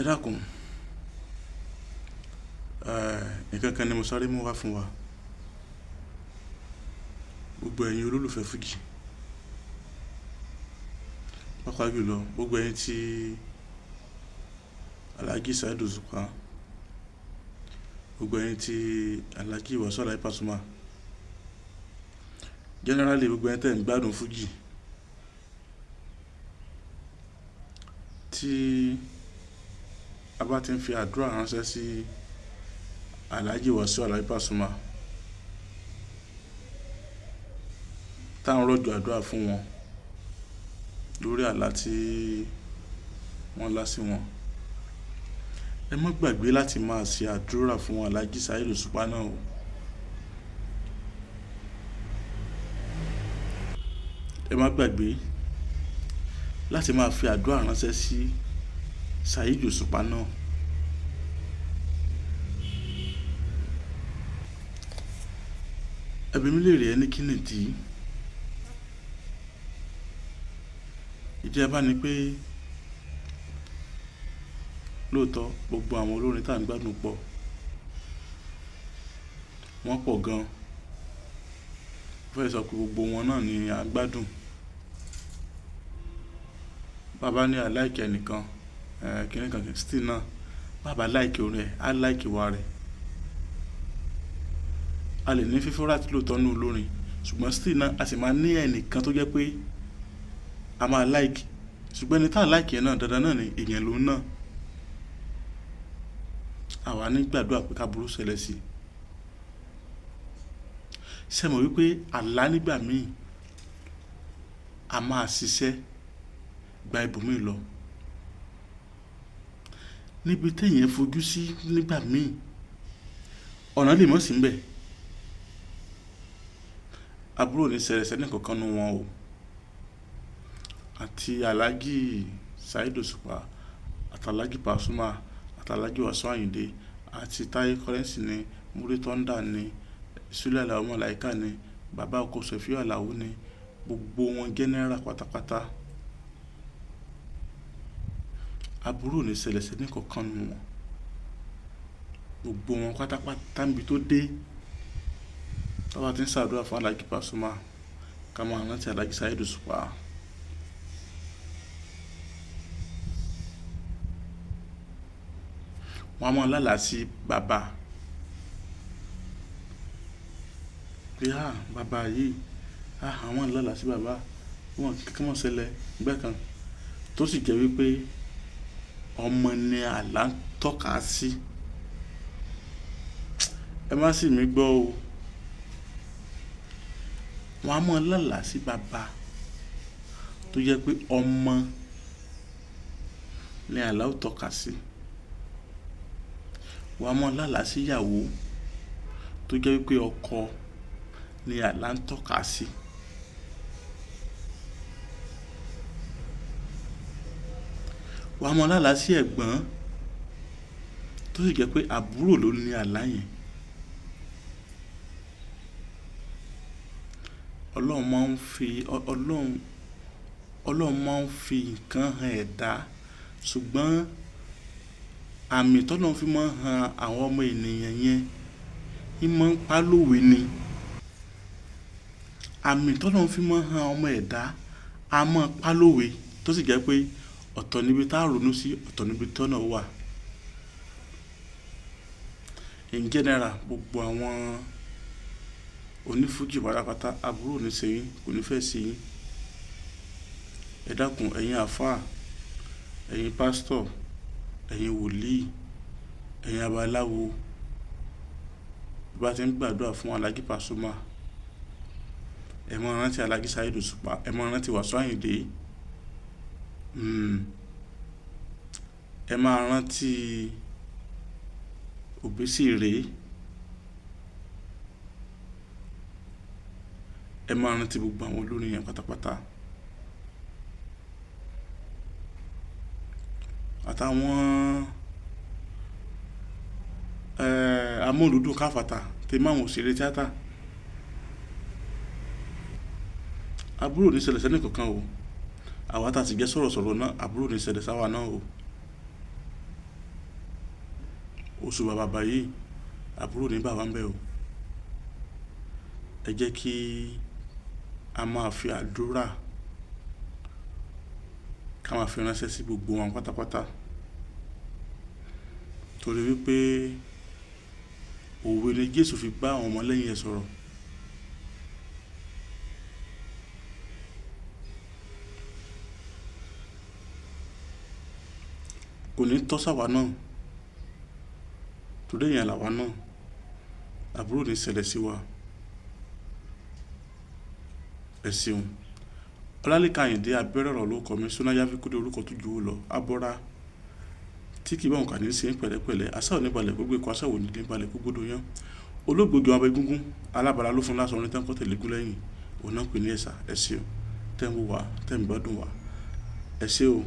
ẹ dákun nǹkan kan ni mo sáré mú wá fún wa gbogbo ẹ̀yin olólùfẹ́ fújì pàápàá jùlọ gbogbo ẹ̀yin tí Alhaji Saheed Osupa gbogbo ẹ̀yin tí Alhaji Wasiu Alabi Pasuma generally gbogbo ẹ̀yin tẹ́ ń gbádùn fújì tí a bá ti ń fi àdúrà ránṣẹ́ sí Alhaji Wasiu Alabi Pasuma tá ń rọ̀jò àdúrà fún wọn lórí àlá tí wọ́n lá sí wọn, ẹ má gbàgbé láti máa ṣe àdúrà fún Alhaji Saheed Osupa náà o. Ẹ má gbàgbé láti máa fi àdúrà ránṣẹ́ sí Saheed Osupa náà. Ẹbí mi lè rí ẹni kí nìdí ìdí abá ni pé lóòótọ́ gbogbo àwọn olórin tá à ń gbádùn pọ̀ wọ́n pọ̀ gan, fẹ́ sọ pé gbogbo wọn náà ni à ń gbádùn. Bàbá ní àláìkì ẹnìkan kìnnìkan still náà bàbá láìkì orin ẹ̀ á láìkì wa rẹ̀. A lè ní fífọ́ràtì lóòótọ́ ní olórin ṣùgbọ́n still náà a sì máa ní ẹnìkan tó jẹ́ pé a máa láìkì, ṣùgbọ́n ẹni tá à láìkì ẹ̀ náà dandan náà ni èèyàn lòun náà. Àwa ní gbàdúrà pé ká burú ṣẹlẹ̀ sí i. Ṣé mọ̀ wípé àlá nígbà míì a máa ṣiṣẹ́ gba ibòmíì lọ. Níbi téèyàn fojú sí nígbà míì ọ̀nà lè mọ̀ sí ńbẹ̀. Àbúrò ní ṣẹlẹ̀ sẹ́ni kankan nu wọn o. Àti Alhaji Saheed Osupa àti Alhaji Pasuma àti Alhaji Wasiu Ayinde àti Taye Currency ni Muri Thunder ni Sule Alao Malaika ni Baba Oko Sefiu Alao ni gbogbo wọn general pátápátá. Àbúrò ní ṣẹlẹ̀ sẹ́ni kankan nu wọn. Gbogbo wọn pátápátá níbi tó dé tọ́wọ́ ti ń ṣàdúrà fún Alhaji Pasuma ká máa rántí Alhaji Saheed Osupa. Wọ́n á máa lálàá sí bàbá pé bàbá yìí àwọn lálàá sí bàbá wọn kíkọ́ mọ́ ṣẹlẹ̀ ìgbà kan tó sì jẹ́ wípé ọmọ ni àlá ń tọ́ka sí. Ẹ má sì mí gbọ́ o. Wọ́n á máa lálàá sí bàbá tó jẹ́ pé ọmọ ni àlá ó tọ́ka sí. Wọ́n á máa lálàá sí ìyàwó tó jẹ́ wípé ọkọ ni àlá ń tọ́ka sí. Wọ́n á máa lálàá sí ẹ̀gbọ́n tó sì jẹ́ pé àbúrò ló ní àlá yẹn. Ọlọ́run máa ń fi nǹkan hàn ẹ̀dá ṣùgbọ́n àmì tọ́lọ́run fi máa ń hàn àwọn ọmọ ènìyàn yẹn ìmọ̀ ń pa lówe ni. Àmì tọ́lọ́run fi máa ń hàn ọmọ ẹ̀dá a máa pa lówe tó sì jẹ́ pé ọ̀tọ̀ níbi tá a ronú sí ọ̀tọ̀ níbi tọ́nà wà. In general gbogbo àwọn onífújì pátápátá àbúrò ní ṣe yín kò ní fẹ́ sí yín. Ẹ dákun ẹ̀yin àfáà, ẹ̀yin pásítọ̀, ẹ̀yin wòlíì, ẹ̀yin abaláwo bá ti ń gbàdúrà fún Alhaji Pasuma ẹ máa rántí Alhaji Saheed Osupa, ẹ máa rántí Wasiu Ayinde, ẹ máa rántí Obesere, ẹ máa rántí gbogbo àwọn olórin yẹn pátápátá àtàwọn amóhùndúdùn káfàtà tí máwọn òṣèré tíátà. Àbúrò ní ṣẹlẹ̀ sẹ́ni kankan o. Àwa tá ti jẹ́ sọ̀rọ̀sọ̀rọ̀ náà àbúrò ní ṣẹlẹ̀ sáwa náà o. oṣù bàbá yìí àbúrò ní bàbá ń bẹ o. Ẹ jẹ́ kí a máa fi àdúrà ká máa fi ránṣẹ́ sí gbogbo wọn pátápátá, torí wípé òwe ni Jésù fi bá àwọn ọmọlẹ́yìn ẹ̀ sọ̀rọ̀. Kò ní tọ́ sáwa náà, torí èèyàn làwa náà, àbúrò ní ṣẹlẹ̀ sí wa. Ẹ ṣeun. Ọlálékan Àyìndé abẹ́rẹ́ ọ̀rọ̀ ló kọ mi, Sọ́náyà Fíkúdé orúkọ tó ju lọ, abọ́ra tí kì í bá wọn kà ní sí pẹ̀lẹ́pẹ̀lẹ́, asá ò ní balẹ̀ gbogbo ikọ̀, asá ò ní balẹ̀ gbogbo yán. Olóògbé abẹ gúngún alábàárà ló fún lásán orin tán kọ́ tẹ̀lé gún lẹ́yìn, òun náà pè ní ẹ̀sà. Ẹ ṣeun tẹ́ ń wò wá, tẹ́ ń gbádùn wá. Ẹ ṣé o.